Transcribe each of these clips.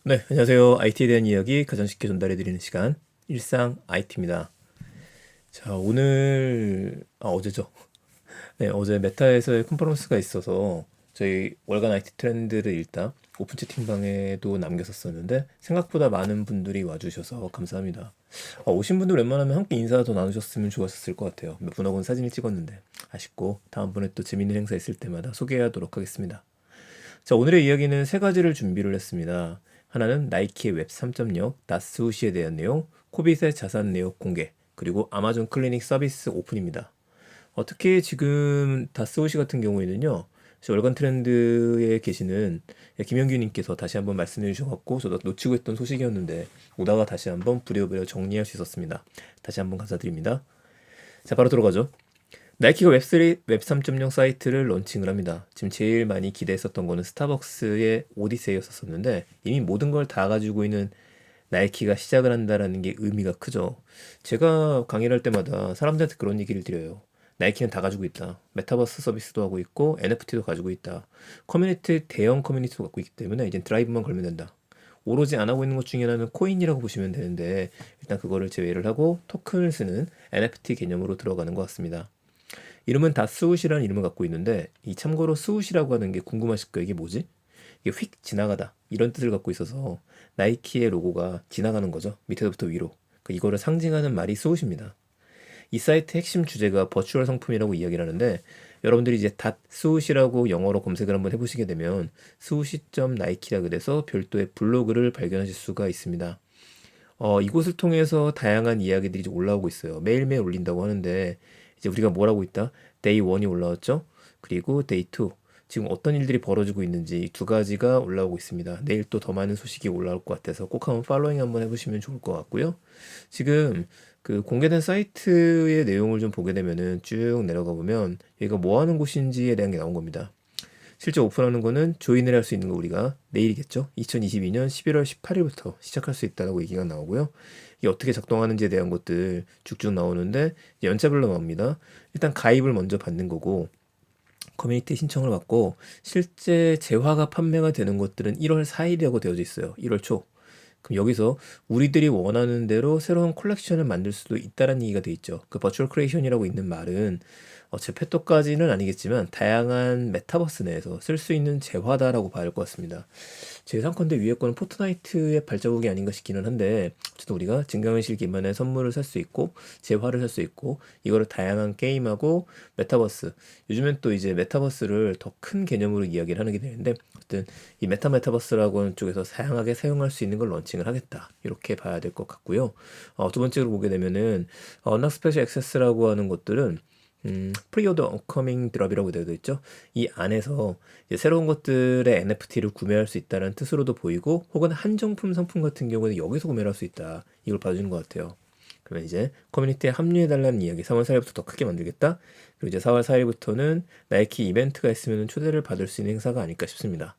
네, 안녕하세요. IT에 대한 이야기 가장 쉽게 전달해드리는 시간, 일상 IT입니다. 자, 어제죠. 네, 어제 메타에서의 컨퍼런스가 있어서 저희 월간 IT 트렌드를 읽다 오픈 채팅방에도 남겼었었는데 생각보다 많은 분들이 와주셔서 감사합니다. 오신 분들 웬만하면 함께 인사 더 나누셨으면 좋았을 것 같아요. 몇 분하고는 사진을 찍었는데 아쉽고 다음번에 또 재밌는 행사 있을 때마다 소개하도록 하겠습니다. 자, 오늘의 이야기는 세 가지를 준비를 했습니다. 하나는 나이키의 웹 3.0, 다스우시에 대한 내용, 코빗의 자산 내역 공개, 그리고 아마존 클리닉 서비스 오픈입니다. 특히 지금 다스오시 같은 경우에는요, 월간 트렌드에 계시는 김영규님께서 다시 한번 말씀해 주셔갖고 저도 놓치고 있던 소식이었는데 오다가 다시 한번 부랴부랴 정리할 수 있었습니다. 다시 한번 감사드립니다. 자, 바로 들어가죠. 나이키가 웹 3.0 사이트를 런칭을 합니다. 지금 제일 많이 기대했었던 거는 스타벅스의 오디세이였었는데 이미 모든 걸 다 가지고 있는 나이키가 시작을 한다라는 게 의미가 크죠. 제가 강의를 할 때마다 사람들한테 그런 얘기를 드려요. 나이키는 다 가지고 있다. 메타버스 서비스도 하고 있고 NFT도 가지고 있다. 대형 커뮤니티도 갖고 있기 때문에 이제 드라이브만 걸면 된다. 오로지 안 하고 있는 것 중에 하나는 코인이라고 보시면 되는데 일단 그거를 제외를 하고 토큰을 쓰는 NFT 개념으로 들어가는 것 같습니다. 이름은 다 스웃이라는 이름을 갖고 있는데 이 참고로 스웃이라고 하는 게 궁금하실 거예요. 이게 뭐지? 이게 휙 지나가다 이런 뜻을 갖고 있어서 나이키의 로고가 지나가는 거죠. 밑에서부터 위로. 이거를 상징하는 말이 스웃입니다. 이 사이트 핵심 주제가 버추얼 상품이라고 이야기를 하는데 여러분들이 이제 닷 스웃이라고 영어로 검색을 한번 해보시게 되면 스웃이.나이키라 그래서 별도의 블로그를 발견하실 수가 있습니다. 이곳을 통해서 다양한 이야기들이 이제 올라오고 있어요. 매일매일 올린다고 하는데 이제 우리가 뭘 하고 있다? 데이 1이 올라왔죠? 그리고 데이 2. 지금 어떤 일들이 벌어지고 있는지 두 가지가 올라오고 있습니다. 내일 또 더 많은 소식이 올라올 것 같아서 꼭 한번 팔로잉 한번 해보시면 좋을 것 같고요. 지금 그 공개된 사이트의 내용을 좀 보게 되면은 쭉 내려가 보면 여기가 뭐 하는 곳인지에 대한 게 나온 겁니다. 실제 오픈하는 거는 조인을 할 수 있는 거 우리가 내일이겠죠. 2022년 11월 18일부터 시작할 수 있다고 얘기가 나오고요. 이게 어떻게 작동하는지에 대한 것들 쭉쭉 나오는데 연차별로 나옵니다. 일단 가입을 먼저 받는 거고 커뮤니티 신청을 받고 실제 재화가 판매가 되는 것들은 1월 4일이라고 되어져 있어요. 1월 초. 그럼 여기서 우리들이 원하는 대로 새로운 콜렉션을 만들 수도 있다는 얘기가 돼 있죠. 그 버추얼 크리에이션이라고 있는 말은 제페토까지는 아니겠지만 다양한 메타버스 내에서 쓸 수 있는 재화다라고 봐야 할 것 같습니다. 제 예상컨대 위에 거는 포트나이트의 발자국이 아닌가 싶기는 한데 어쨌든 우리가 증강현실 기반의 선물을 살 수 있고 재화를 살 수 있고 이거를 다양한 게임하고 메타버스 요즘엔 또 이제 메타버스를 더 큰 개념으로 이야기를 하는 게 되는데 어쨌든 이 메타버스라고 하는 쪽에서 다양하게 사용할 수 있는 걸 런칭을 하겠다 이렇게 봐야 될 것 같고요. 두 번째로 보게 되면은 언락 스페셜 액세스라고 하는 것들은 프리오더 업커밍 드랍이라고 되어 있죠. 이 안에서 이제 새로운 것들의 NFT를 구매할 수 있다는 뜻으로도 보이고 혹은 한정품 상품 같은 경우는 여기서 구매를 할 수 있다. 이걸 봐주는 것 같아요. 그러면 이제 커뮤니티에 합류해달라는 이야기 3월 4일부터 더 크게 만들겠다. 그리고 이제 4월 4일부터는 나이키 이벤트가 있으면 초대를 받을 수 있는 행사가 아닐까 싶습니다.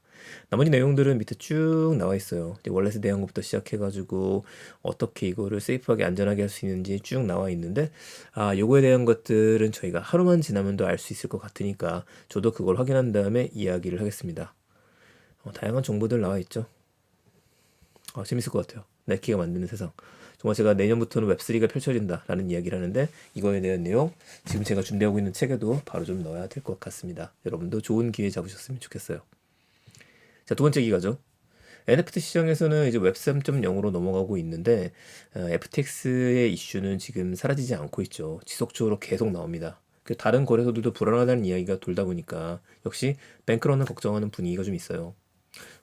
나머지 내용들은 밑에 쭉 나와 있어요. 이제 월렛에 대한 것부터 시작해가지고 어떻게 이거를 세이프하게 안전하게 할 수 있는지 쭉 나와 있는데 요거에 대한 것들은 저희가 하루만 지나면 더 알 수 있을 것 같으니까 저도 그걸 확인한 다음에 이야기를 하겠습니다. 다양한 정보들 나와 있죠. 재밌을 것 같아요. 나이키가 만드는 세상. 정말 제가 내년부터는 웹3가 펼쳐진다라는 이야기를 하는데 이거에 대한 내용 지금 제가 준비하고 있는 책에도 바로 좀 넣어야 될 것 같습니다. 여러분도 좋은 기회 잡으셨으면 좋겠어요. 자, 두 번째 기가죠. NFT 시장에서는 이제 웹 3.0으로 넘어가고 있는데 FTX의 이슈는 지금 사라지지 않고 있죠. 지속적으로 계속 나옵니다. 다른 거래소들도 불안하다는 이야기가 돌다 보니까 역시 뱅크런을 걱정하는 분위기가 좀 있어요.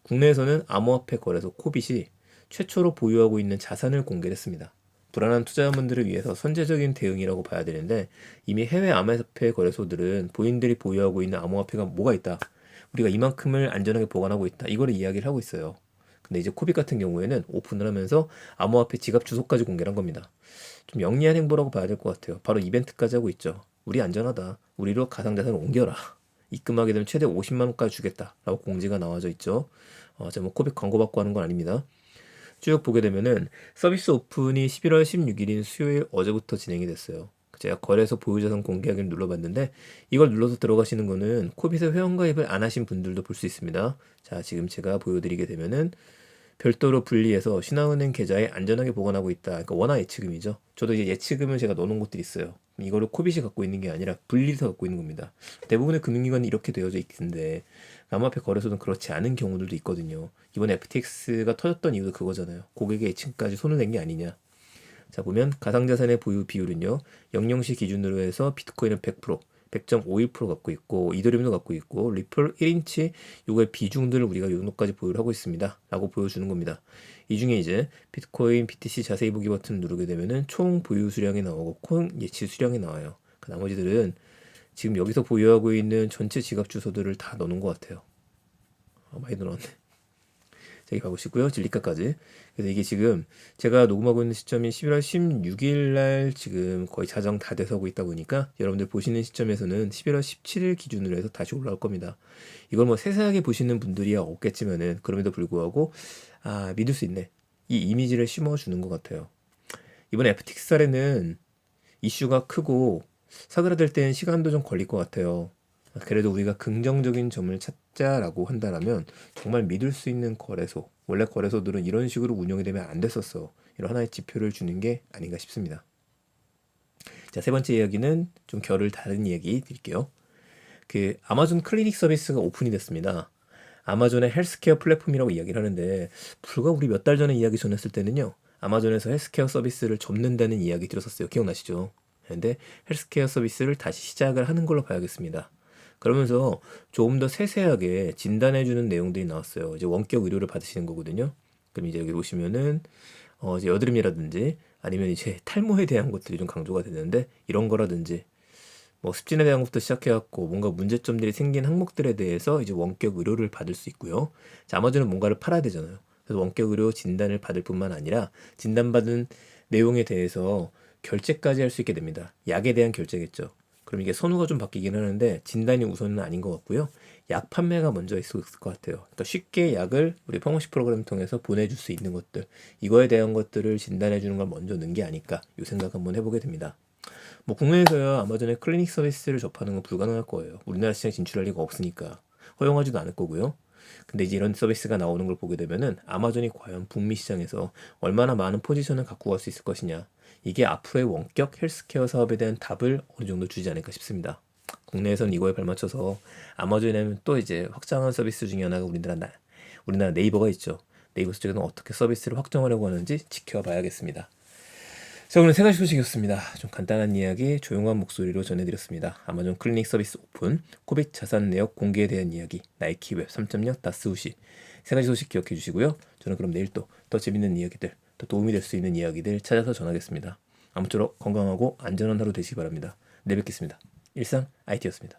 국내에서는 암호화폐 거래소 코빗이 최초로 보유하고 있는 자산을 공개했습니다. 불안한 투자자분들을 위해서 선제적인 대응이라고 봐야 되는데 이미 해외 암호화폐 거래소들은 본인들이 보유하고 있는 암호화폐가 뭐가 있다. 우리가 이만큼을 안전하게 보관하고 있다. 이거를 이야기를 하고 있어요. 근데 이제 코빗 같은 경우에는 오픈을 하면서 암호화폐 지갑 주소까지 공개를 한 겁니다. 좀 영리한 행보라고 봐야 될 것 같아요. 바로 이벤트까지 하고 있죠. 우리 안전하다. 우리로 가상자산을 옮겨라. 입금하게 되면 최대 50만 원까지 주겠다라고 공지가 나와져 있죠. 제가 뭐 코빅 광고 받고 하는 건 아닙니다. 쭉 보게 되면은 서비스 오픈이 11월 16일인 수요일 어제부터 진행이 됐어요. 제가 거래소 보유자산 공개하기를 눌러봤는데 이걸 눌러서 들어가시는 거는 코빗에 회원가입을 안 하신 분들도 볼 수 있습니다. 자, 지금 제가 보여드리게 되면은 별도로 분리해서 신한은행 계좌에 안전하게 보관하고 있다. 그러니까 원화 예치금이죠. 저도 이제 예치금을 제가 넣어놓은 곳들이 있어요. 이거를 코빗이 갖고 있는 게 아니라 분리해서 갖고 있는 겁니다. 대부분의 금융기관이 이렇게 되어져 있는데 암호화폐 거래소는 그렇지 않은 경우들도 있거든요. 이번에 FTX가 터졌던 이유도 그거잖아요. 고객의 예치금까지 손을 댄 게 아니냐. 자, 보면 가상자산의 보유 비율은요. 00시 기준으로 해서 비트코인은 100%, 100.51% 갖고 있고 이더리움도 갖고 있고 리플 1인치 요거의 비중들을 우리가 요 정도까지 보유를 하고 있습니다. 라고 보여주는 겁니다. 이 중에 이제 비트코인 BTC 자세히 보기 버튼을 누르게 되면은 총 보유 수량이 나오고 총 예치 수량이 나와요. 그 나머지들은 지금 여기서 보유하고 있는 전체 지갑 주소들을 다 넣어놓은 것 같아요. 많이 넣어놨네. 여기 봐보시고요. 진리가까지. 그래서 이게 지금 제가 녹음하고 있는 시점이 11월 16일 날 지금 거의 자정 다 돼서고 있다 보니까 여러분들 보시는 시점에서는 11월 17일 기준으로 해서 다시 올라올 겁니다. 이걸 뭐 세세하게 보시는 분들이야 없겠지만은 그럼에도 불구하고 믿을 수 있네. 이 이미지를 심어주는 것 같아요. 이번 FTX 사례는 이슈가 크고 사그라들 땐 시간도 좀 걸릴 것 같아요. 그래도 우리가 긍정적인 점을 찾자라고 한다면 정말 믿을 수 있는 거래소, 원래 거래소들은 이런 식으로 운영이 되면 안 됐었어. 이런 하나의 지표를 주는 게 아닌가 싶습니다. 자, 세 번째 이야기는 좀 결을 다른 이야기 드릴게요. 그 아마존 클리닉 서비스가 오픈이 됐습니다. 아마존의 헬스케어 플랫폼이라고 이야기를 하는데 불과 우리 몇 달 전에 이야기 전했을 때는요. 아마존에서 헬스케어 서비스를 접는다는 이야기 들었었어요. 기억나시죠? 근데 헬스케어 서비스를 다시 시작을 하는 걸로 봐야겠습니다. 그러면서 조금 더 세세하게 진단해주는 내용들이 나왔어요. 이제 원격 의료를 받으시는 거거든요. 그럼 이제 여기 보시면은 이제 여드름이라든지 아니면 이제 탈모에 대한 것들이 좀 강조가 되는데 이런 거라든지 뭐 습진에 대한 것부터 시작해갖고 뭔가 문제점들이 생긴 항목들에 대해서 이제 원격 의료를 받을 수 있고요. 자, 아마존은 뭔가를 팔아야 되잖아요. 그래서 원격 의료 진단을 받을 뿐만 아니라 진단받은 내용에 대해서 결제까지 할 수 있게 됩니다. 약에 대한 결제겠죠. 그럼 이게 선호가 좀 바뀌긴 하는데 진단이 우선은 아닌 것 같고요. 약 판매가 먼저 있을 것 같아요. 그러니까 쉽게 약을 우리 펑시 프로그램 통해서 보내줄 수 있는 것들 이거에 대한 것들을 진단해 주는 걸 먼저 넣은 게 아닐까 이 생각 한번 해보게 됩니다. 뭐 국내에서야 아마존의 클리닉 서비스를 접하는 건 불가능할 거예요. 우리나라 시장에 진출할 리가 없으니까 허용하지도 않을 거고요. 근데 이제 이런 서비스가 나오는 걸 보게 되면은 아마존이 과연 북미 시장에서 얼마나 많은 포지션을 갖고 갈 수 있을 것이냐. 이게 앞으로의 원격 헬스케어 사업에 대한 답을 어느 정도 주지 않을까 싶습니다. 국내에서는 이거에 발맞춰서 아마존에는 또 이제 확장한 서비스 중에 하나가 우리나라 네이버가 있죠. 네이버 쪽에는 어떻게 서비스를 확정하려고 하는지 지켜봐야겠습니다. 자, 오늘 세 가지 소식이었습니다. 좀 간단한 이야기, 조용한 목소리로 전해드렸습니다. 아마존 클리닉 서비스 오픈, 코빗 자산 내역 공개에 대한 이야기, 나이키 웹 3.0 다스우시 세 가지 소식 기억해 주시고요. 저는 그럼 내일 또 더 재밌는 이야기들, 더 도움이 될 수 있는 이야기들 찾아서 전하겠습니다. 아무쪼록 건강하고 안전한 하루 되시기 바랍니다. 내일 뵙겠습니다. 일상 IT였습니다.